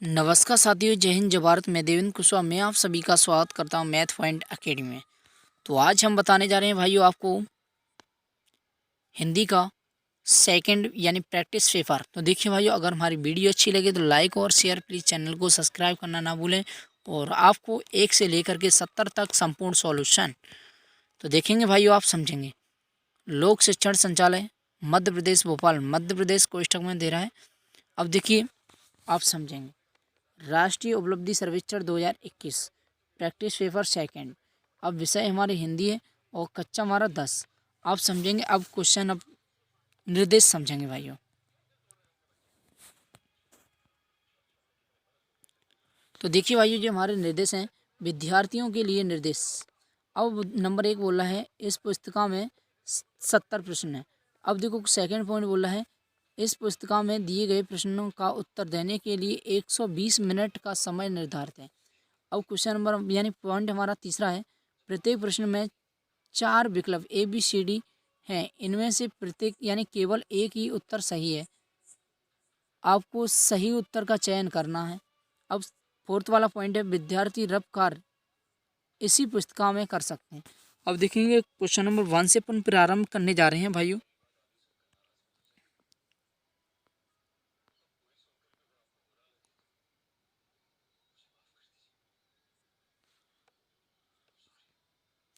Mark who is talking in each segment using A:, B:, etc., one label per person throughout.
A: नमस्कार साथियों, जय हिंद जय भारत। मैं देवेंद्र कुशवाहा, मैं आप सभी का स्वागत करता हूं मैथ पॉइंट अकेडमी में। तो आज हम बताने जा रहे हैं भाइयों आपको हिंदी का सेकंड यानी प्रैक्टिस पेपर। तो देखिए भाइयों, अगर हमारी वीडियो अच्छी लगे तो लाइक और शेयर, प्लीज़ चैनल को सब्सक्राइब करना ना भूलें। और आपको 1 से लेकर के 70 तक संपूर्ण सॉल्यूशन तो देखेंगे भाइयों, आप समझेंगे। लोक शिक्षण संचालय मध्य प्रदेश भोपाल मध्य प्रदेश कोष्ठक में दे रहा है। अब देखिए, आप समझेंगे। राष्ट्रीय उपलब्धि सर्वेक्षण 2021 प्रैक्टिस पेपर सेकंड। अब विषय हमारे हिंदी है और कच्चा हमारा 10। आप समझेंगे। अब क्वेश्चन, अब निर्देश समझेंगे भाइयों। तो देखिए भाइयों, जो हमारे निर्देश हैं विद्यार्थियों के लिए निर्देश। अब नंबर 1 बोल रहा है इस पुस्तिका में 70 प्रश्न है। अब देखो सेकंड पॉइंट बोल रहा है इस पुस्तिका में दिए गए प्रश्नों का उत्तर देने के लिए 120 मिनट का समय निर्धारित है। अब क्वेश्चन नंबर यानी पॉइंट हमारा तीसरा है, प्रत्येक प्रश्न में 4 विकल्प ABCD हैं, इनमें से प्रत्येक यानी केवल एक ही उत्तर सही है। आपको सही उत्तर का चयन करना है। अब फोर्थ वाला पॉइंट है विद्यार्थी रफ कार्य इसी पुस्तिका में कर सकते हैं। अब देखेंगे क्वेश्चन नंबर 1 से अपन प्रारंभ करने जा रहे हैं भाइयों।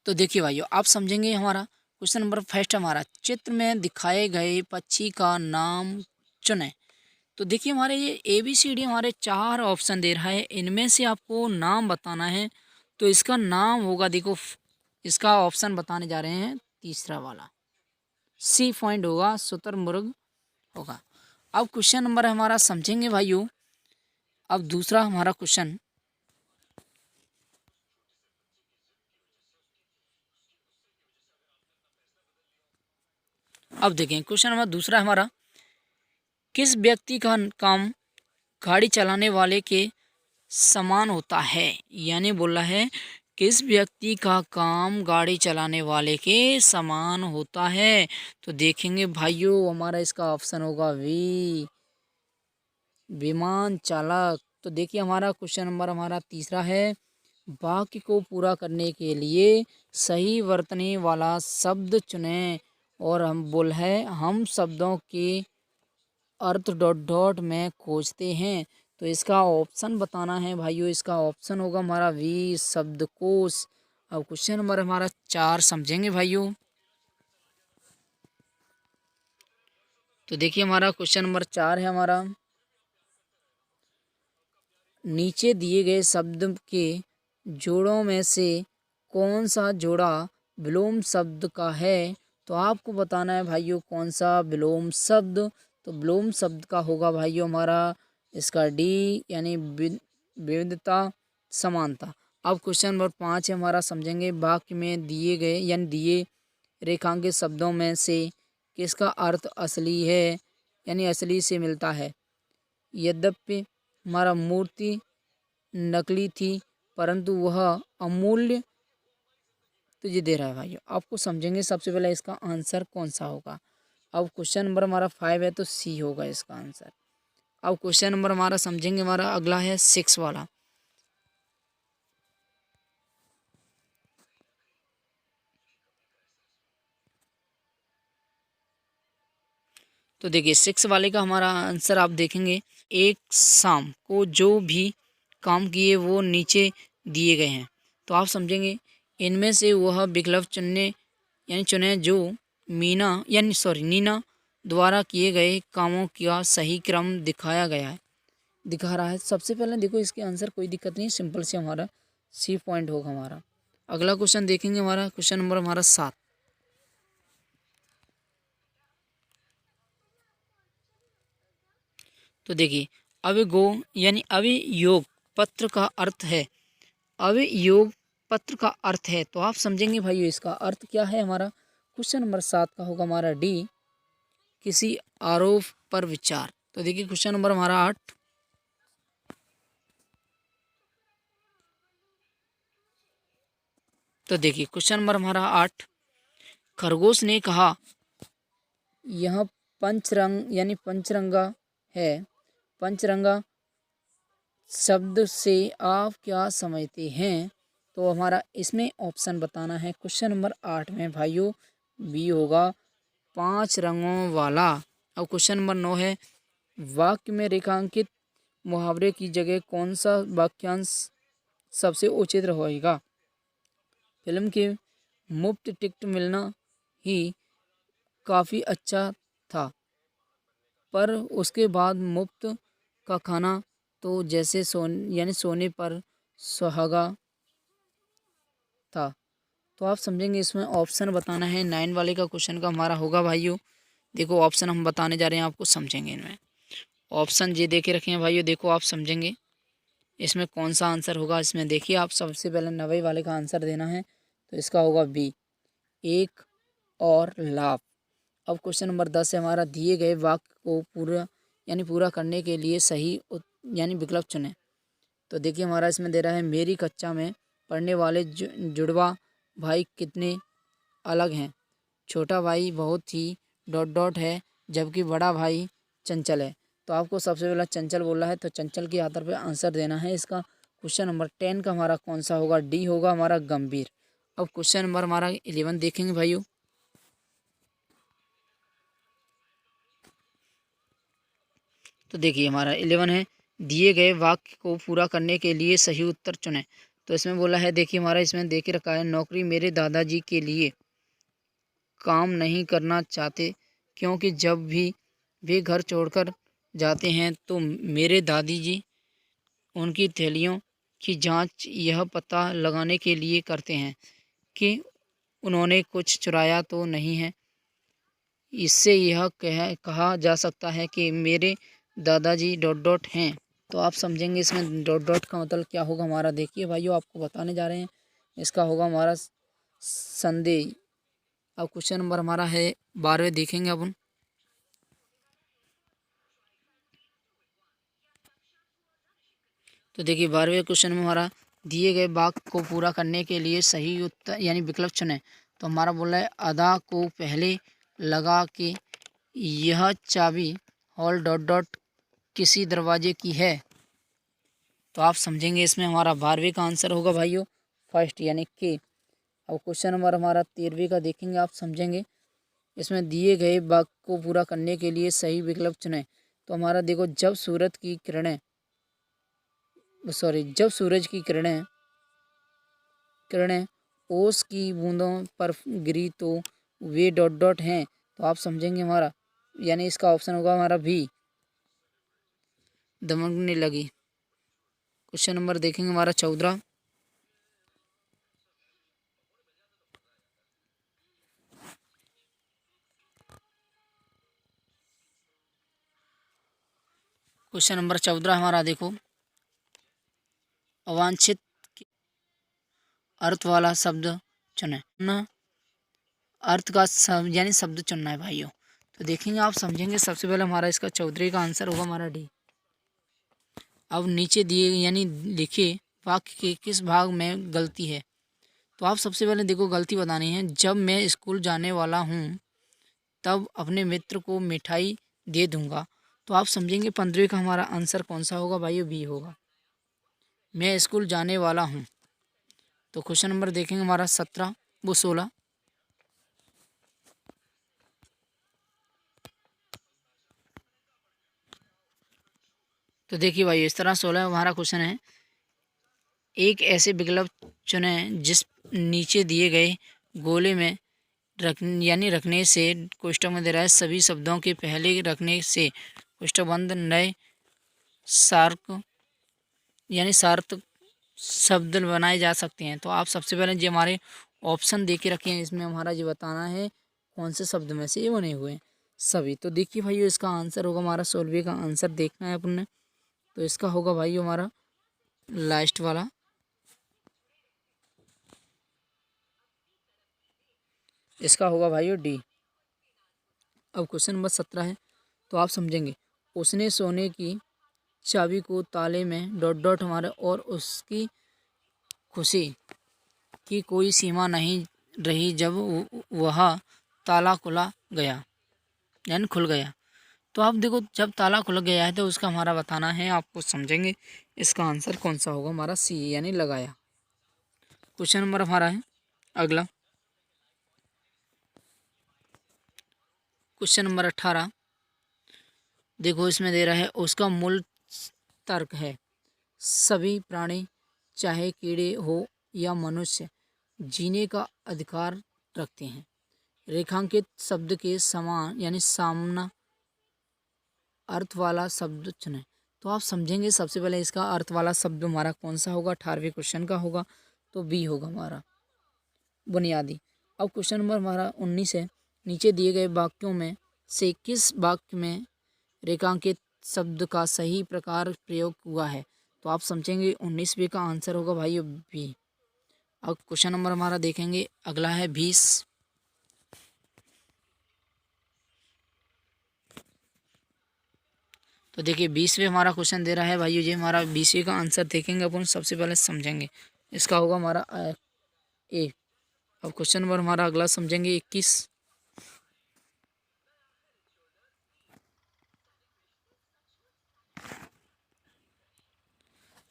A: तो देखिए भाइयों, आप समझेंगे। हमारा क्वेश्चन नंबर फर्स्ट हमारा, चित्र में दिखाए गए पक्षी का नाम चुनें। तो देखिए, हमारे ये ABCD हमारे 4 ऑप्शन दे रहा है, इनमें से आपको नाम बताना है। तो इसका नाम होगा, देखो इसका ऑप्शन बताने जा रहे हैं तीसरा वाला, C पॉइंट होगा, शुतुरमुर्ग होगा। अब क्वेश्चन नंबर हमारा समझेंगे भाइयों। अब दूसरा हमारा क्वेश्चन, अब देखें क्वेश्चन नंबर दूसरा हमारा, किस व्यक्ति का काम गाड़ी चलाने वाले के समान होता है। यानी बोल रहा है किस व्यक्ति का काम गाड़ी चलाने वाले के समान होता है। तो देखेंगे भाइयों, हमारा इसका ऑप्शन होगा वी, विमान चालक। तो देखिए, हमारा क्वेश्चन नंबर हमारा तीसरा है, वाक्य को पूरा करने के लिए सही वर्तने वाला शब्द चुनें। और हम बोल है हम शब्दों के अर्थ डॉट डॉट में खोजते हैं। तो इसका ऑप्शन बताना है भाइयों, इसका ऑप्शन होगा हमारा वी, शब्दकोश। अब क्वेश्चन नंबर हमारा 4 समझेंगे भाइयों। तो देखिए, हमारा क्वेश्चन नंबर 4 है हमारा, नीचे दिए गए शब्द के जोड़ों में से कौन सा जोड़ा विलोम शब्द का है। तो आपको बताना है भाइयों कौन सा विलोम शब्द। तो विलोम शब्द का होगा भाइयों हमारा इसका डी, यानी विविधता समानता। अब क्वेश्चन नंबर 5 है हमारा, समझेंगे। वाक्य में दिए गए यानी दिए रेखांकित शब्दों में से किसका अर्थ असली है, यानी असली से मिलता है। यद्यपि हमारा मूर्ति नकली थी परंतु वह अमूल्य तुझे दे रहा है भाइयों। आपको समझेंगे सबसे पहले इसका आंसर कौन सा होगा। अब क्वेश्चन नंबर हमारा 5 है तो सी होगा इसका आंसर। अब क्वेश्चन नंबर हमारा समझेंगे, हमारा अगला है 6 वाला। तो देखिए 6 वाले का हमारा आंसर आप देखेंगे, एक शाम को जो भी काम किए वो नीचे दिए गए हैं। तो आप समझेंगे इनमें से वह विकल्प चुनने यानी चुने जो नीना द्वारा किए गए कामों का सही क्रम दिखा रहा है। सबसे पहले देखो इसके आंसर कोई दिक्कत नहीं, सिंपल से हमारा सी पॉइंट होगा हमारा। अगला क्वेश्चन देखेंगे, हमारा क्वेश्चन नंबर हमारा 7। तो देखिए, अविगो यानी अवियोग पत्र का अर्थ है, अवियोग पत्र का अर्थ है। तो आप समझेंगे भाइयों इसका अर्थ क्या है। हमारा क्वेश्चन नंबर 7 का होगा हमारा डी, किसी आरोप पर विचार। तो देखिए क्वेश्चन नंबर हमारा 8, तो देखिए क्वेश्चन नंबर हमारा 8, खरगोश ने कहा यह पंचरंग यानी पंचरंगा है, पंचरंगा शब्द से आप क्या समझते हैं? तो हमारा इसमें ऑप्शन बताना है। क्वेश्चन नंबर 8 में भाइयों बी होगा 5 रंगों वाला। अब क्वेश्चन नंबर 9 है वाक्य में रेखांकित मुहावरे की जगह कौन सा वाक्यांश सबसे उचित रहेगा? फिल्म के मुफ्त टिकट मिलना ही काफ़ी अच्छा था, पर उसके बाद मुफ्त का खाना तो जैसे सोने पर सुहागा था। तो आप समझेंगे इसमें ऑप्शन बताना है। 9 वाले का क्वेश्चन का हमारा होगा भाइयों, देखो ऑप्शन हम बताने जा रहे हैं, आपको समझेंगे इनमें। ऑप्शन ये देखे रखे हैं भाइयों, देखो आप समझेंगे इसमें कौन सा आंसर होगा। इसमें देखिए आप सबसे पहले 90 वाले का आंसर देना है, तो इसका होगा बी, एक और लाभ। अब क्वेश्चन नंबर 10 है हमारा दिए गए वाक्य को पूरा करने के लिए सही विकल्प चुनें। तो देखिए हमारा इसमें दे रहा है मेरी कक्षा में पढ़ने वाले जुड़वा भाई कितने अलग हैं। छोटा भाई बहुत ही डॉट डॉट है, जबकि बड़ा भाई चंचल है। तो आपको सबसे पहला चंचल बोल रहा है, तो चंचल के आधार पर आंसर देना है इसका। क्वेश्चन नंबर 10 का हमारा कौन सा होगा? डी होगा हमारा गंभीर। अब क्वेश्चन नंबर हमारा 11 देखेंगे भाइयों। तो देखिए हमारा 11 है दिए गए वाक्य को पूरा करने के लिए सही उत्तर चुनें। तो इसमें बोला है, देखिए हमारा इसमें देख रखा है नौकरी मेरे दादाजी के लिए काम नहीं करना चाहते, क्योंकि जब भी वे घर छोड़कर जाते हैं तो मेरे दादी जी उनकी थैलियों की जांच यह पता लगाने के लिए करते हैं कि उन्होंने कुछ चुराया तो नहीं है। इससे यह कहा जा सकता है कि मेरे दादाजी डॉट डॉट हैं। तो आप समझेंगे इसमें डॉट डॉट का मतलब क्या होगा हमारा। देखिए भाइयों आपको बताने जा रहे हैं, इसका होगा हमारा संदेह। अब क्वेश्चन नंबर हमारा है 12वें देखेंगे अपन। तो देखिए 12वें क्वेश्चन में हमारा दिए गए वाक्य को पूरा करने के लिए सही उत्तर विकल्प चुनें। तो हमारा बोल रहा है अदा को पहले लगा के यह चाबी हॉल डॉट डॉट किसी दरवाजे की है। तो आप समझेंगे इसमें हमारा 12वें का आंसर होगा भाइयों फर्स्ट के। अब क्वेश्चन नंबर हमारा 13वें का देखेंगे, आप समझेंगे इसमें दिए गए वाक्य को पूरा करने के लिए सही विकल्प चुनें। तो हमारा देखो जब सूरज की किरणें ओस की बूंदों पर गिरी तो वे डॉट डॉट हैं। तो आप समझेंगे हमारा इसका ऑप्शन होगा हमारा भी दमकने लगी। क्वेश्चन नंबर देखेंगे हमारा 14। क्वेश्चन नंबर 14 हमारा देखो अवांछित अर्थ वाला शब्द चुने न अर्थ का शब्द चुनना है भाइयों। तो देखेंगे आप समझेंगे सबसे पहले हमारा इसका 14 का आंसर होगा हमारा डी। अब नीचे दिए लिखे वाक्य के किस भाग में गलती है। तो आप सबसे पहले देखो गलती बतानी है। जब मैं स्कूल जाने वाला हूँ तब अपने मित्र को मिठाई दे दूंगा। तो आप समझेंगे 15वें का हमारा आंसर कौन सा होगा भाइयों? बी होगा मैं स्कूल जाने वाला हूँ। तो क्वेश्चन नंबर देखेंगे हमारा 16। तो देखिए भाई इस तरह 16 हमारा क्वेश्चन है एक ऐसे विकल्प चुनें जिस नीचे दिए गए गोले में रखने से कोष्ठक में दे रहा है सभी शब्दों के पहले रखने से कोष्ठक बंद नए सार्क सार्थक शब्द बनाए जा सकते हैं। तो आप सबसे पहले जो हमारे ऑप्शन दे के रखे हैं इसमें हमारा ये बताना है कौन से शब्द में से ये बने हुए हैं सभी। तो देखिए भाइयों इसका आंसर होगा हमारा 16 का आंसर देखना है अपन ने। तो इसका होगा भाइयों हमारा लास्ट वाला, इसका होगा भाइयों डी। अब क्वेश्चन नंबर 17 है, तो आप समझेंगे उसने सोने की चाबी को ताले में डॉट डॉट हमारे और उसकी खुशी की कोई सीमा नहीं रही जब वह ताला खुल गया। तो आप देखो जब ताला खुल गया है तो उसका हमारा बताना है, आपको समझेंगे इसका आंसर कौन सा होगा हमारा सी यानी लगाया। क्वेश्चन नंबर हमारा है अगला, क्वेश्चन नंबर 18। देखो इसमें दे रहा है उसका मूल तर्क है सभी प्राणी चाहे कीड़े हो या मनुष्य जीने का अधिकार रखते हैं। रेखांकित शब्द के समान यानी सामना अर्थ वाला शब्द चुनें। तो आप समझेंगे सबसे पहले इसका अर्थ वाला शब्द हमारा कौन सा होगा, 18वें क्वेश्चन का होगा तो बी होगा हमारा बुनियादी। अब क्वेश्चन नंबर हमारा 19 है, नीचे दिए गए वाक्यों में से किस वाक्य में रेखांकित शब्द का सही प्रकार प्रयोग हुआ है। तो आप समझेंगे 19वें का आंसर होगा भाई बी। अब क्वेश्चन नंबर हमारा देखेंगे अगला है 20। तो देखिए 20वें हमारा क्वेश्चन दे रहा है भाई, ये हमारा 20वें का आंसर देखेंगे अपन सबसे पहले समझेंगे इसका होगा हमारा ए। अब क्वेश्चन नंबर हमारा अगला समझेंगे 21।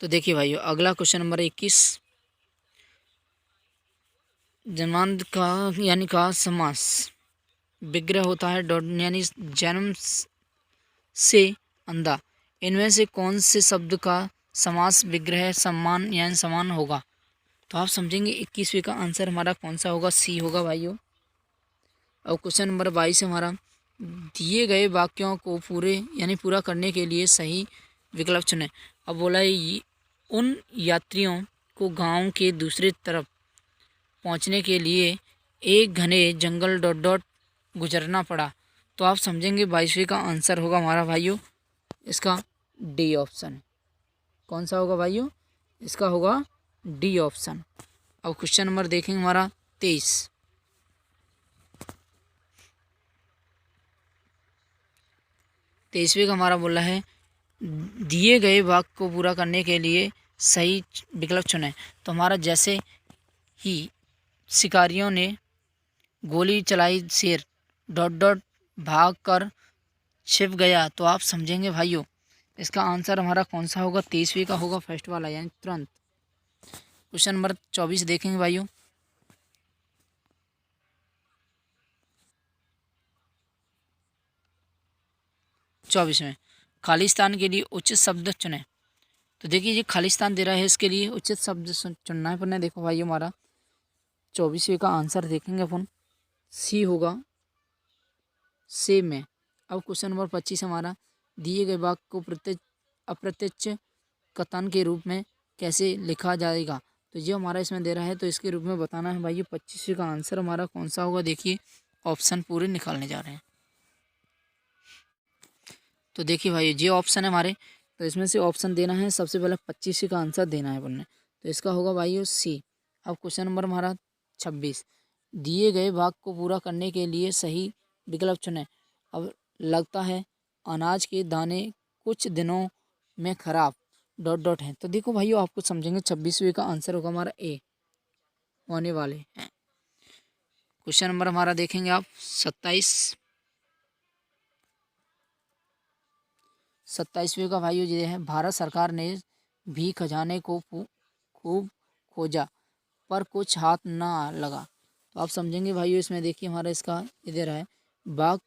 A: तो देखिए भाइयों अगला क्वेश्चन नंबर 21, जन्मांध का यानी का समास विग्रह होता है डॉट यानी जन्म से अंधा, इनमें से कौन से शब्द का समास विग्रह सम्मान यानी समान होगा। तो आप समझेंगे 21वें का आंसर हमारा कौन सा होगा, सी होगा भाइयों। अब क्वेश्चन नंबर 22 हमारा, दिए गए वाक्यों को पूरे यानी पूरा करने के लिए सही विकल्प चुनें। अब बोला है उन यात्रियों को गांव के दूसरी तरफ पहुंचने के लिए एक घने जंगल डॉट डॉट गुजरना पड़ा। तो आप समझेंगे 22वें का आंसर होगा हमारा भाइयों इसका डी ऑप्शन। कौन सा होगा भाइयों, इसका होगा डी ऑप्शन। अब क्वेश्चन नंबर देखेंगे हमारा 23। 23वें का हमारा बोला है दिए गए वाक्य को पूरा करने के लिए सही विकल्प चुनें। तो हमारा जैसे ही शिकारियों ने गोली चलाई शेर डॉट डॉट भाग कर छिप गया। तो आप समझेंगे भाइयों इसका आंसर हमारा कौन सा होगा, 23वें का होगा फर्स्ट वाला यानी तुरंत। क्वेश्चन नंबर 24 देखेंगे भाइयों। चौबीस में खालिस्तान के लिए उचित शब्द चुनें। तो देखिए ये खालिस्तान दे रहा है, इसके लिए उचित शब्द चुनना है अपने। देखो भाई हमारा 24वें का आंसर देखेंगे अपन, सी होगा से में। अब क्वेश्चन नंबर 25 हमारा, दिए गए वाक्य को प्रत्यक्ष अप्रत्यक्ष कथन के रूप में कैसे लिखा जाएगा। तो ये हमारा इसमें दे रहा है, तो इसके रूप में बताना है भाई। 25वें का आंसर हमारा कौन सा होगा, देखिए ऑप्शन पूरे निकालने जा रहे हैं। तो देखिए भाई ये ऑप्शन है हमारे, तो इसमें से ऑप्शन देना है सबसे पहले 25 का आंसर देना है अपन ने। तो इसका होगा भाई सी। अब क्वेश्चन नंबर हमारा 26, दिए गए भाग को पूरा करने के लिए सही विकल्प चुनें। अब लगता है अनाज के दाने कुछ दिनों में खराब डॉट डॉट हैं। तो देखो भाइयों आपको समझेंगे 26वें का आंसर होगा हमारा ए होने वाले हैं। क्वेश्चन नंबर हमारा देखेंगे आप 27वें का भाइयों ये है, भारत सरकार ने भी खजाने को खूब खोजा पर कुछ हाथ ना लगा। तो आप समझेंगे भाइयों इसमें देखिए हमारा इसका इधर है वाक्य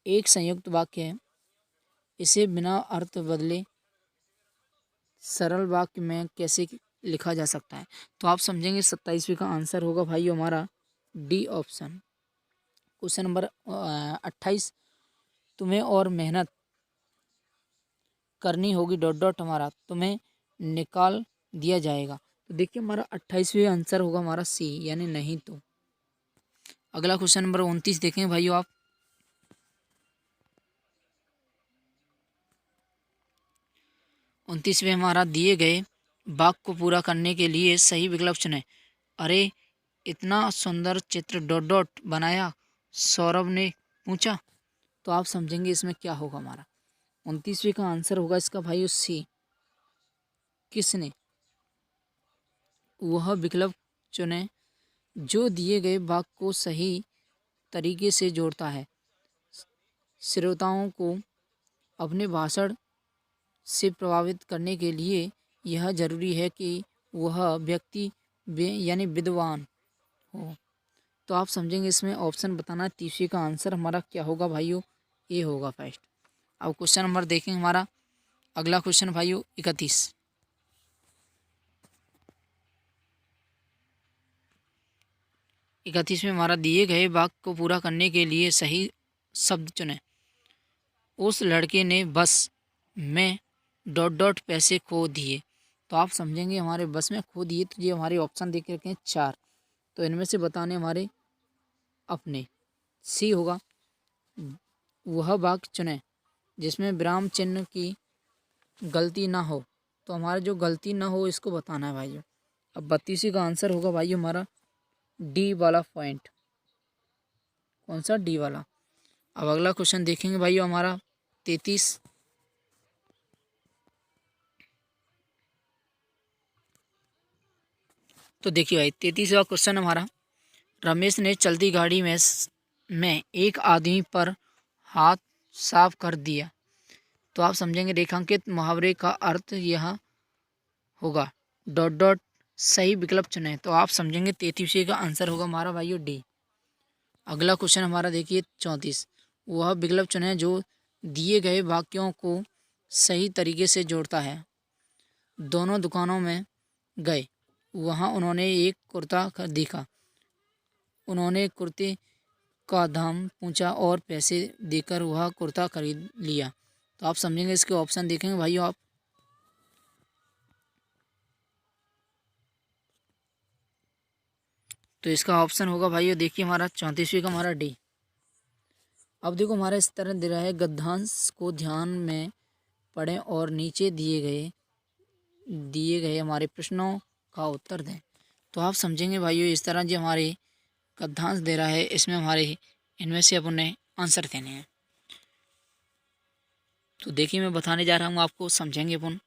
A: एक संयुक्त वाक्य है, इसे बिना अर्थ बदले सरल वाक्य में कैसे लिखा जा सकता है। तो आप समझेंगे 27वें का आंसर होगा भाई हमारा डी ऑप्शन। क्वेश्चन नंबर 28, तुम्हें और मेहनत करनी होगी डॉट डॉट हमारा तुम्हें निकाल दिया जाएगा। तो देखिए हमारा 28वें आंसर होगा हमारा सी यानी नहीं। तो अगला क्वेश्चन नंबर 29 देखें भाइयों आप। 29वें हमारा, दिए गए वाक्य को पूरा करने के लिए सही विकल्प चुनें। अरे इतना सुंदर चित्र डॉट डॉट बनाया, सौरभ ने पूछा। तो आप समझेंगे इसमें क्या होगा हमारा 29वें का आंसर होगा इसका भाई सी, किसने। वह विकल्प चुनें जो दिए गए वाक्य को सही तरीके से जोड़ता है। श्रोताओं को अपने भाषण से प्रभावित करने के लिए यह जरूरी है कि वह व्यक्ति यानी विद्वान हो। तो आप समझेंगे इसमें ऑप्शन बताना। तीसरे का आंसर हमारा क्या होगा भाइयों? ए होगा फर्स्ट। अब क्वेश्चन नंबर देखेंगे हमारा अगला क्वेश्चन भाइयों 31। 31 में हमारा दिए गए वाक्य को पूरा करने के लिए सही शब्द चुने। उस लड़के ने बस में ... पैसे खो दिए। तो आप समझेंगे हमारे बस में खो दिए, तो ये हमारे ऑप्शन देख रखे हैं 4। तो इनमें से बताने हमारे अपने सी होगा। वह वाक्य चुने जिसमें विराम चिन्ह की गलती ना हो। तो हमारा जो गलती ना हो इसको बताना है भाइयों। अब 32 का आंसर होगा भाइयों हमारा डी वाला पॉइंट। कौन सा? डी वाला। अब अगला क्वेश्चन देखेंगे भाइयों हमारा 33। तो देखिए भाई 33वां क्वेश्चन हमारा, रमेश ने चलती गाड़ी में एक आदमी पर हाथ साफ कर दिया। तो आप समझेंगे रेखांकित मुहावरे का अर्थ यह होगा ... सही विकल्प चुने। तो आप समझेंगे 33 का आंसर होगा हमारा भाइयों डी। अगला क्वेश्चन हमारा देखिए 34। वह विकल्प चुने जो दिए गए वाक्यों को सही तरीके से जोड़ता है। दोनों दुकानों में गए, वहाँ उन्होंने एक कुर्ता देखा। उन्होंने कुर्ते का दाम पूछा और पैसे देकर वह कुर्ता खरीद लिया। तो आप समझेंगे इसके ऑप्शन देखेंगे भाइयों आप। तो इसका ऑप्शन होगा भाइयों देखिए हमारा 34 का हमारा डी। अब देखो हमारा इस तरह दे रहा है, गद्यांश को ध्यान में पढ़ें और नीचे दिए गए हमारे प्रश्नों का उत्तर दें। तो आप समझेंगे भाइयों इस तरह जो हमारे गद्यांश दे रहा है इसमें हमारे इनमें से अपन ने आंसर देने हैं। तो देखिए मैं बताने जा रहा हूँ आपको, समझेंगे अपन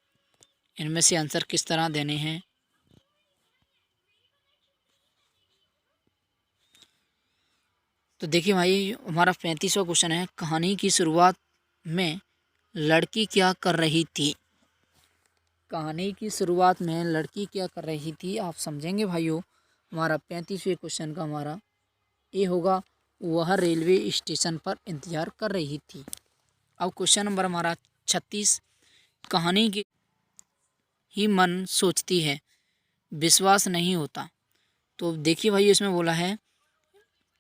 A: इनमें से आंसर किस तरह देने हैं। तो देखिए भाई हमारा 35वां क्वेश्चन है, कहानी की शुरुआत में लड़की क्या कर रही थी? कहानी की शुरुआत में लड़की क्या कर रही थी? आप समझेंगे भाइयों हमारा 35वें क्वेश्चन का हमारा ए होगा, वह रेलवे स्टेशन पर इंतजार कर रही थी। अब क्वेश्चन नंबर हमारा 36, कहानी की ही मन सोचती है, विश्वास नहीं होता। तो देखिए भाई इसमें बोला है,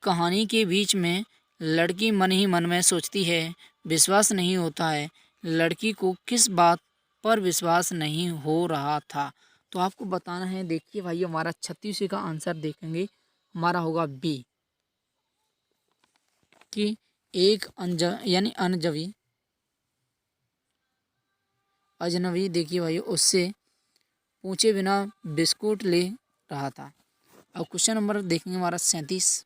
A: कहानी के बीच में लड़की मन ही मन में सोचती है, विश्वास नहीं होता है। लड़की को किस बात पर विश्वास नहीं हो रहा था? तो आपको बताना है। देखिए भाई हमारा 36 का आंसर देखेंगे हमारा होगा बी, कि एक यानी अजनबी देखिए भाई उससे पूछे बिना बिस्कुट ले रहा था। अब क्वेश्चन नंबर देखेंगे हमारा 37,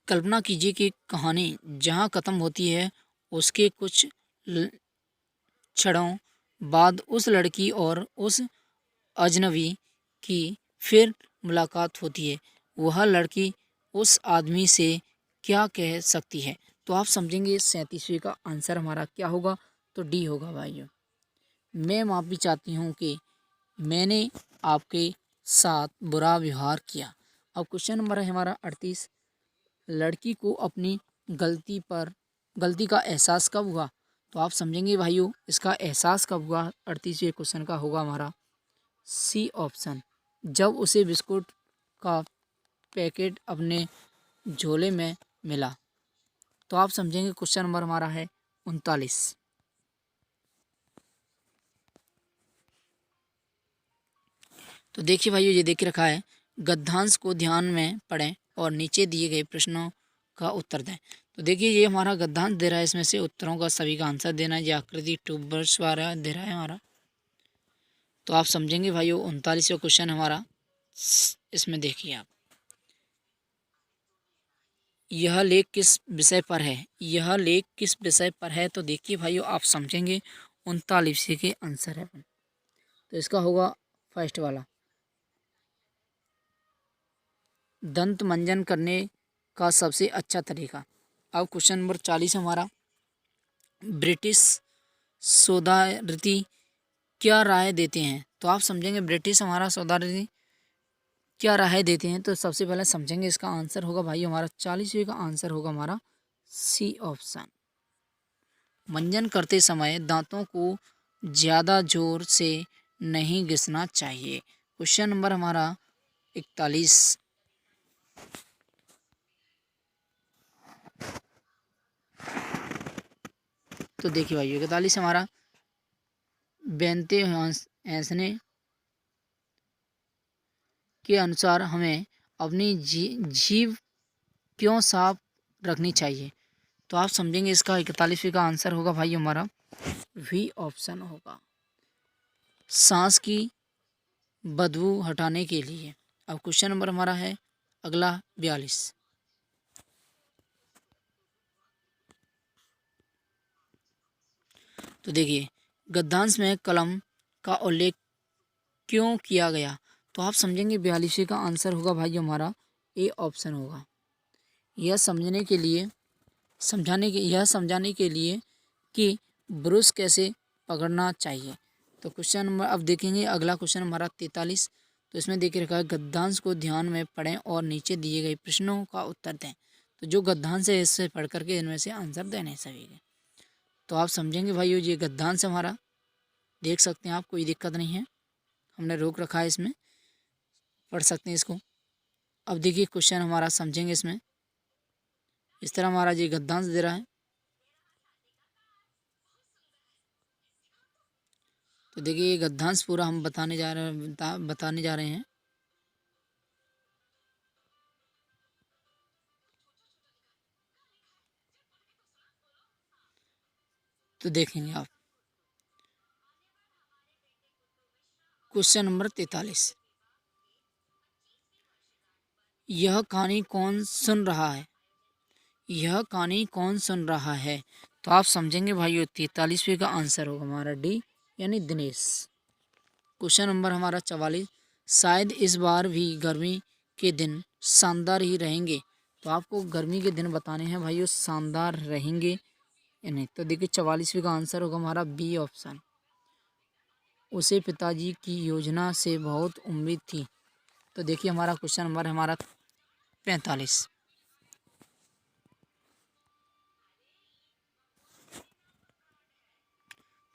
A: कल्पना कीजिए कि कहानी जहाँ खत्म होती है उसके कुछ क्षणों बाद उस लड़की और उस अजनबी की फिर मुलाकात होती है। वह लड़की उस आदमी से क्या कह सकती है? तो आप समझेंगे 37वें का आंसर हमारा क्या होगा? तो डी होगा भाइयों, मैं माफ़ी चाहती हूँ कि मैंने आपके साथ बुरा व्यवहार किया। अब क्वेश्चन नंबर है हमारा 38, लड़की को अपनी गलती का एहसास कब हुआ? तो आप समझेंगे भाइयों इसका एहसास कब हुआ? 38वें क्वेश्चन का होगा हमारा सी ऑप्शन, जब उसे बिस्कुट का पैकेट अपने झोले में मिला। तो आप समझेंगे क्वेश्चन नंबर हमारा है 39। तो देखिए भाइयों ये देख रखा है, गद्यांश को ध्यान में पढ़ें और नीचे दिए गए प्रश्नों का उत्तर दें। तो देखिए ये हमारा गद्यांश दे रहा है, इसमें से उत्तरों का सभी का आंसर देना है। ये आकृति ट्यूबर्स वाला दे रहा है हमारा। तो आप समझेंगे भाइयों 39वां क्वेश्चन हमारा, इसमें देखिए आप, यह लेख किस विषय पर है? यह लेख किस विषय पर है? तो देखिए भाइयों आप समझेंगे 39 के आंसर है। तो इसका होगा फर्स्ट वाला, दंत मंजन करने का सबसे अच्छा तरीका। अब क्वेश्चन नंबर 40 हमारा, ब्रिटिश शोधार्थी क्या राय देते हैं? तो आप समझेंगे ब्रिटिश हमारा शोधार्थी क्या राय देते हैं, तो सबसे पहले समझेंगे इसका आंसर होगा भाई हमारा 40वें का आंसर होगा हमारा सी ऑप्शन। मंजन करते समय दांतों को ज़्यादा जोर से नहीं घिसना चाहिए। क्वेश्चन नंबर हमारा 41, तो देखिए भाई 41 हमारा, बेनते हंसने के अनुसार हमें अपनी जीभ क्यों साफ रखनी चाहिए? तो आप समझेंगे इसका 41वें का आंसर होगा भाई हमारा वी ऑप्शन होगा, सांस की बदबू हटाने के लिए। अब क्वेश्चन नंबर हमारा है अगला 42, तो देखिए गद्यांश में कलम का उल्लेख क्यों किया गया? तो आप समझेंगे 42वें का आंसर होगा भाई हमारा ए ऑप्शन होगा। यह समझाने के लिए कि ब्रश कैसे पकड़ना चाहिए। तो क्वेश्चन नंबर अब देखेंगे अगला क्वेश्चन हमारा 43, तो इसमें देख रखा है गद्यांश को ध्यान में पढ़ें और नीचे दिए गए प्रश्नों का उत्तर दें। तो जो गद्यांश है इससे पढ़ करके इनमें से आंसर देने सभी के। तो आप समझेंगे भाई ये गद्यांश हमारा देख सकते हैं आप, कोई दिक्कत नहीं है, हमने रोक रखा है इसमें, पढ़ सकते हैं इसको। अब देखिए क्वेश्चन हमारा समझेंगे इसमें, इस तरह हमारा ये गद्यांश दे रहा है, तो देखिए ये गद्यांश पूरा हम बताने जा रहे हैं। तो देखेंगे आप क्वेश्चन नंबर 43, यह कहानी कौन सुन रहा है? यह कहानी कौन सुन रहा है? तो आप समझेंगे भाइयों 43वें का आंसर होगा हमारा डी यानी दिनेश। क्वेश्चन नंबर हमारा 44, शायद इस बार भी गर्मी के दिन शानदार ही रहेंगे। तो आपको गर्मी के दिन बताने हैं भाइयों शानदार रहेंगे या नहीं। तो देखिए 44वें का आंसर होगा हमारा बी ऑप्शन, उसे पिताजी की योजना से बहुत उम्मीद थी। तो देखिए हमारा क्वेश्चन नंबर हमारा 45,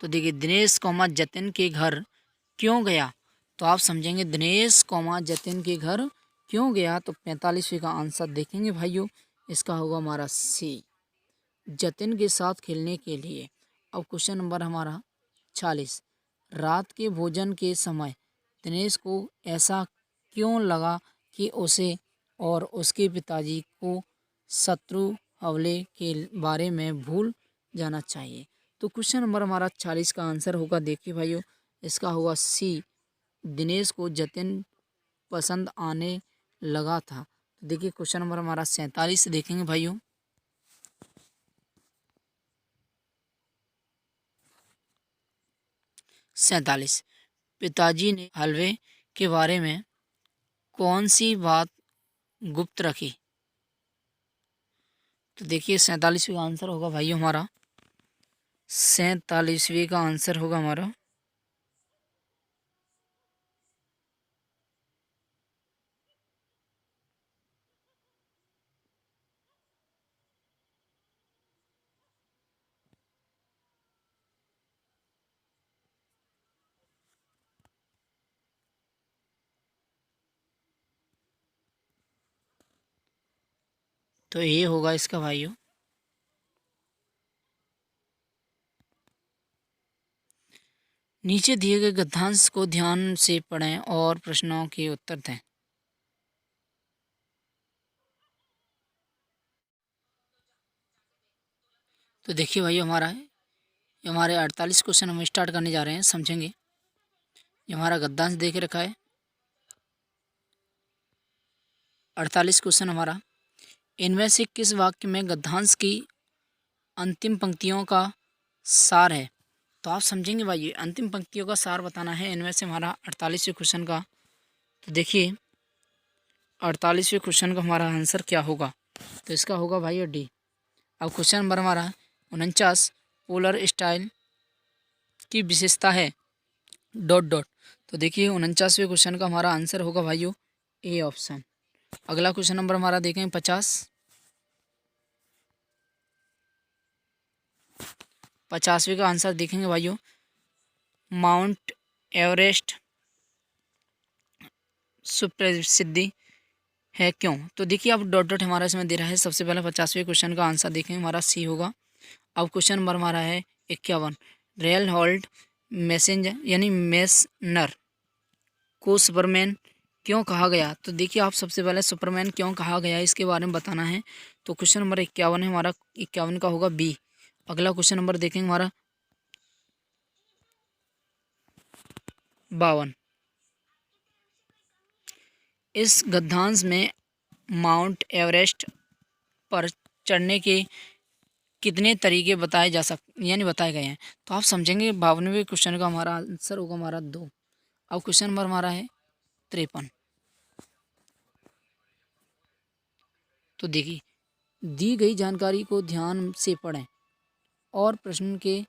A: तो देखिए दिनेश जतिन के घर क्यों गया? तो आप समझेंगे दिनेश जतिन के घर क्यों गया? तो 45वें का आंसर देखेंगे भाइयों, इसका होगा हमारा सी, जतिन के साथ खेलने के लिए। अब क्वेश्चन नंबर हमारा 46, रात के भोजन के समय दिनेश को ऐसा क्यों लगा कि उसे और उसके पिताजी को शत्रु हमले के बारे में भूल जाना चाहिए? तो क्वेश्चन नंबर हमारा 40 का आंसर होगा, देखिए भाइयों इसका होगा सी, दिनेश को जतिन पसंद आने लगा था। तो देखिए क्वेश्चन नंबर हमारा 47 देखेंगे भाइयों, 47, पिताजी ने हलवे के बारे में कौन सी बात गुप्त रखी? तो देखिए 47वें का आंसर होगा भाइयों हमारा, 47वें का आंसर होगा हमारा तो ये होगा इसका भाइयों। नीचे दिए गए गद्यांश को ध्यान से पढ़ें और प्रश्नों के उत्तर दें। तो देखिए भाइयों हमारा है, ये हमारे 48 क्वेश्चन हम स्टार्ट करने जा रहे हैं, समझेंगे। ये हमारा गद्यांश देख रखा है 48 क्वेश्चन हमारा, इनमें से किस वाक्य में गद्यांश की अंतिम पंक्तियों का सार है? तो आप समझेंगे भाई अंतिम पंक्तियों का सार बताना है इनमें से हमारा 48वें क्वेश्चन का। तो देखिए 48वें क्वेश्चन का हमारा आंसर क्या होगा? तो इसका होगा भाई डी। अब क्वेश्चन नंबर हमारा 49, पोलर स्टाइल की विशेषता है डॉट डॉट। तो देखिए 49वें क्वेश्चन का हमारा आंसर होगा भाइयों ए ऑप्शन। अगला क्वेश्चन नंबर हमारा देखें 50वें का आंसर देखेंगे भाइयों, माउंट एवरेस्ट सुप्रसिद्धि है क्यों? तो देखिए अब डॉट डॉट हमारा इसमें दे रहा है। सबसे पहले 50वें क्वेश्चन का आंसर देखेंगे, हमारा सी होगा। अब क्वेश्चन नंबर हमारा है 51, रेल हॉल्ट मैसेंजर यानी मेसनर को सुपरमैन क्यों कहा गया? तो देखिए आप सबसे पहले सुपरमैन क्यों कहा गया इसके बारे में बताना है। तो क्वेश्चन नंबर 51 है हमारा, 51 का होगा बी। अगला क्वेश्चन नंबर देखेंगे हमारा 52, इस गद्यांश में माउंट एवरेस्ट पर चढ़ने के कितने तरीके बताए गए हैं? तो आप समझेंगे 52वें क्वेश्चन का हमारा आंसर होगा हमारा 2। अब क्वेश्चन नंबर हमारा है 53। तो देखिए दी गई जानकारी को ध्यान से पढ़ें और प्रश्न के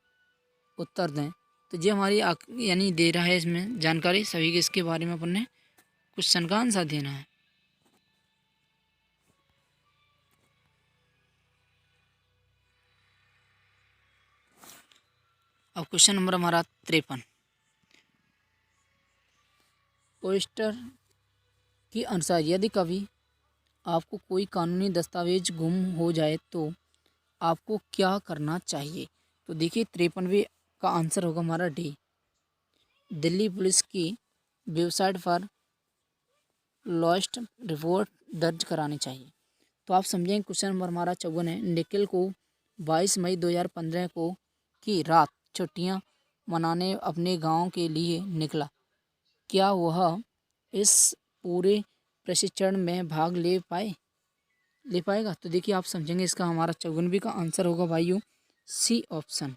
A: उत्तर दें। तो ये हमारी यानी दे रहा है इसमें जानकारी सभी के, इसके बारे में अपन ने क्वेश्चन का आंसर देना है। अब क्वेश्चन नंबर हमारा 53, पोस्टर के अनुसार यदि कभी आपको कोई कानूनी दस्तावेज गुम हो जाए तो आपको क्या करना चाहिए? तो देखिए 53वें का आंसर होगा हमारा डी। दिल्ली पुलिस की वेबसाइट पर लॉस्ट रिपोर्ट दर्ज करानी चाहिए। तो आप समझेंगे क्वेश्चन नंबर हमारा 54 है, निखिल को 22 मई 2015 को की रात छुट्टियां मनाने अपने गांव के लिए निकला। क्या वह इस पूरे प्रशिक्षण में भाग ले पाएगा? तो देखिए आप समझेंगे इसका हमारा 54 का आंसर होगा भाइयों सी ऑप्शन।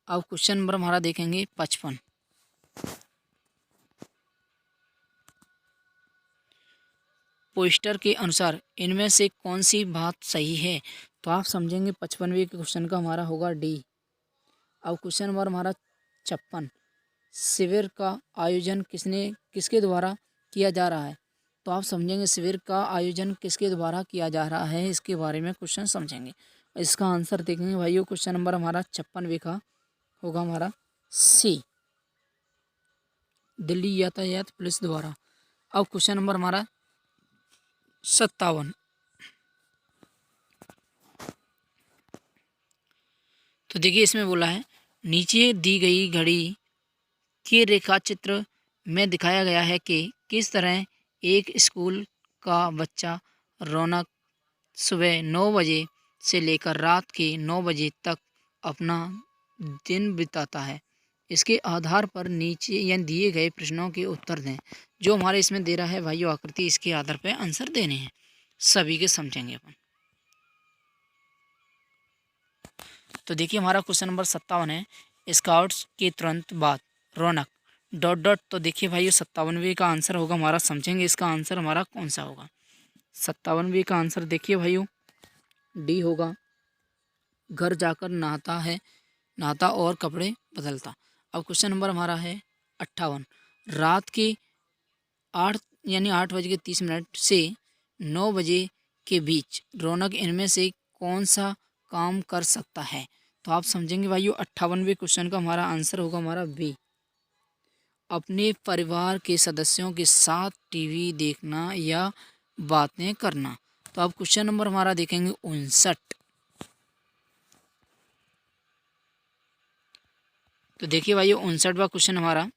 A: अब क्वेश्चन नंबर हमारा देखेंगे 55, पोस्टर के अनुसार इनमें से कौन सी बात सही है? तो आप समझेंगे 55वें के क्वेश्चन का हमारा होगा डी। अब क्वेश्चन नंबर हमारा 56, शिविर का आयोजन किसके द्वारा किया जा रहा है? तो आप समझेंगे शिविर का आयोजन किसके द्वारा किया जा रहा है, इसके बारे में क्वेश्चन समझेंगे। इसका आंसर देखेंगे भाइयों, क्वेश्चन नंबर हमारा 56वें का होगा हमारा सी, दिल्ली यातायात पुलिस द्वारा। अब क्वेश्चन नंबर हमारा 57, तो देखिए इसमें बोला है नीचे दी गई घड़ी के रेखा चित्र में दिखाया गया है कि किस तरह एक स्कूल का बच्चा रौनक सुबह 9 बजे से लेकर रात के 9 बजे तक अपना दिन बिताता है। इसके आधार पर नीचे या दिए गए प्रश्नों के उत्तर दें। जो हमारे इसमें दे रहा है भाइयों आकृति, इसके आधार पर आंसर देने हैं, सभी के समझेंगे अपन। तो देखिए हमारा क्वेश्चन नंबर 57 है, स्काउट्स के तुरंत बाद रौनक डॉट डॉट। तो देखिए भाइयों 57वें का आंसर होगा हमारा, समझेंगे इसका आंसर हमारा कौन सा होगा। 57वें का आंसर देखिए भाइयों डी होगा, घर जाकर नहाता और कपड़े बदलता। अब क्वेश्चन नंबर हमारा है 58, रात के 8:30 से 9 बजे के बीच रौनक इनमें से कौन सा काम कर सकता है? तो आप समझेंगे भाइयों 58वें क्वेश्चन का हमारा आंसर होगा हमारा बी, अपने परिवार के सदस्यों के साथ टीवी देखना या बातें करना। तो अब क्वेश्चन नंबर हमारा देखेंगे 59। तो देखिए भाइयों 59वां क्वेश्चन हमारा,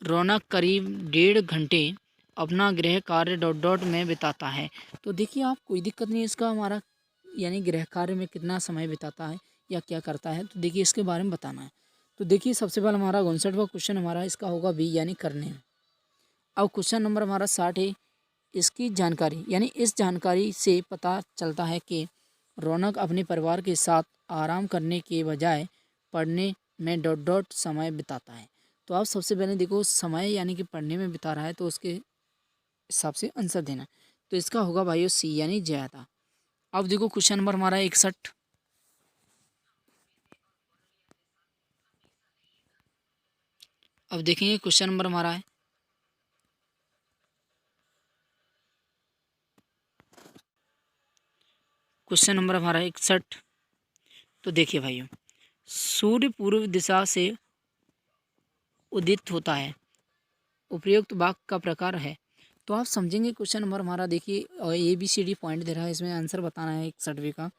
A: रौनक करीब 1.5 घंटे अपना गृह कार्य डॉट डॉट में बिताता है। तो देखिए आप कोई दिक्कत नहीं, इसका हमारा यानी गृह कार्य में कितना समय बिताता है या क्या करता है, तो देखिए इसके बारे में बताना है। तो देखिए सबसे पहले हमारा 59वां क्वेश्चन हमारा इसका होगा बी यानी करने। अब क्वेश्चन नंबर हमारा 60 है, इसकी जानकारी यानी इस जानकारी से पता चलता है कि रौनक अपने परिवार के साथ आराम करने के बजाय पढ़ने में डॉट डॉट समय बिताता है। तो आप सबसे पहले देखो समय यानी कि पढ़ने में बिता रहा है तो उसके हिसाब से आंसर देना है। तो इसका होगा भाइयों सी यानी ज़्यादा। अब देखो क्वेश्चन नंबर हमारा 61। अब देखेंगे क्वेश्चन नंबर हमारा है क्वेश्चन नंबर हमारा 61। तो देखिए भाइयों, सूर्य पूर्व दिशा से उदित होता है, उपयुक्त वाक्य का प्रकार है। तो आप समझेंगे क्वेश्चन नंबर हमारा, देखिए ABCD पॉइंट दे रहा है, इसमें आंसर बताना है 61 का।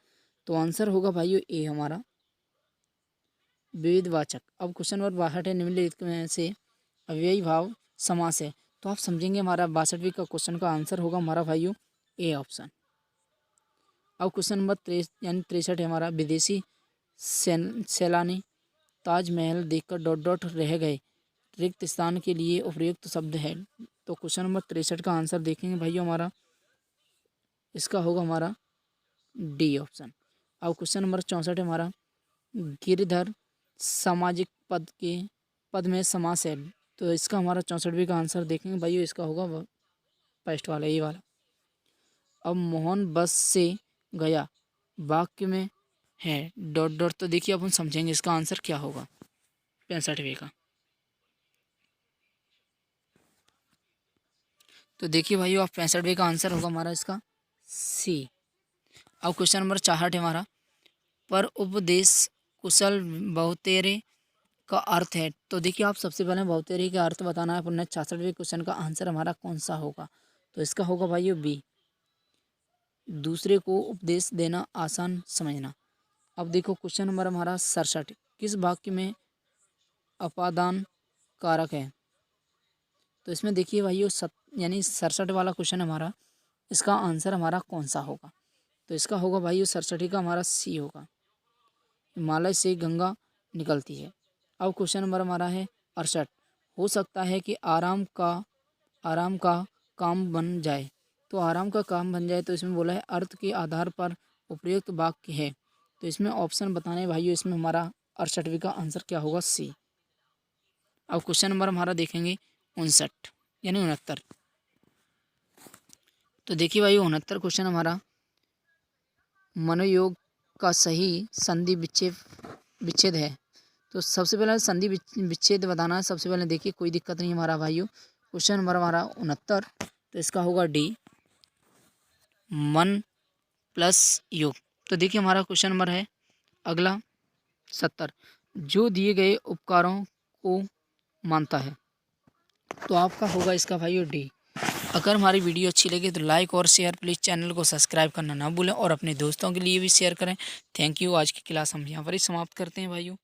A: तो आंसर होगा भाइयों ए हमारा विविधवाचक। अब क्वेश्चन नंबर 62 है, निम्नलिखित में से अव्ययी भाव समास है। तो आप समझेंगे हमारा 62वीं का क्वेश्चन का आंसर होगा हमारा भाइयों ए ऑप्शन। अब क्वेश्चन नंबर 63 है हमारा, विदेशी सैलानी ताजमहल देखकर डॉट डॉट रह गए, रिक्त स्थान के लिए उपयुक्त शब्द है। तो क्वेश्चन नंबर 63 का आंसर देखेंगे भाइयों हमारा, इसका होगा हमारा डी ऑप्शन। अब क्वेश्चन नंबर 64 है हमारा, गिरधर सामाजिक पद में समास है। तो इसका हमारा 64वीं का आंसर देखेंगे भाइयों, इसका होगा फर्स्ट वाला, ये वाला। अब मोहन बस से गया वाक्य में है डॉट डॉट। तो देखिए अपन समझेंगे इसका आंसर क्या होगा 65वीं का। तो देखिए भाइयों, आप 65वीं का आंसर होगा हमारा इसका सी। अब क्वेश्चन नंबर 64 है हमारा, पर उपदेश कुशल बहुतेरे का अर्थ है। तो देखिए आप सबसे पहले बहुतेरे का अर्थ बताना है अपन ने। 66वें क्वेश्चन का आंसर हमारा कौन सा होगा? तो इसका होगा भाइयों बी, दूसरे को उपदेश देना, आसान समझना। अब देखो क्वेश्चन नंबर हमारा 67, किस वाक्य में अपादान कारक है? तो इसमें देखिए भाइयों यानी 67 वाला क्वेश्चन हमारा, इसका आंसर हमारा कौन सा होगा? तो इसका होगा भाइयों 67 का हमारा सी होगा, हिमालय से गंगा निकलती है। अब क्वेश्चन नंबर हमारा है 68, हो सकता है कि आराम का काम बन जाए। तो आराम का काम बन जाए, तो इसमें बोला है अर्थ के आधार पर उपयुक्त वाक्य है। तो इसमें ऑप्शन बताने भाइयों, इसमें हमारा 68वीं का आंसर क्या होगा? सी। अब क्वेश्चन नंबर हमारा देखेंगे 59 यानी 69। तो देखिए भाई 69 क्वेश्चन हमारा, मनोयोग का सही संधि विच्छेद है। तो सबसे पहले संधि विच्छेद बताना है। सबसे पहले देखिए कोई दिक्कत नहीं हमारा भाइयों, क्वेश्चन नंबर हमारा 69, तो इसका होगा डी, मन प्लस योग। तो देखिए हमारा क्वेश्चन नंबर है अगला 70, जो दिए गए उपकारों को मानता है। तो आपका होगा इसका भाइयों डी। अगर हमारी वीडियो अच्छी लगे तो लाइक और शेयर, प्लीज़ चैनल को सब्सक्राइब करना ना भूलें और अपने दोस्तों के लिए भी शेयर करें। Thank you. आज की क्लास हम यहाँ पर ही समाप्त करते हैं भाइयों।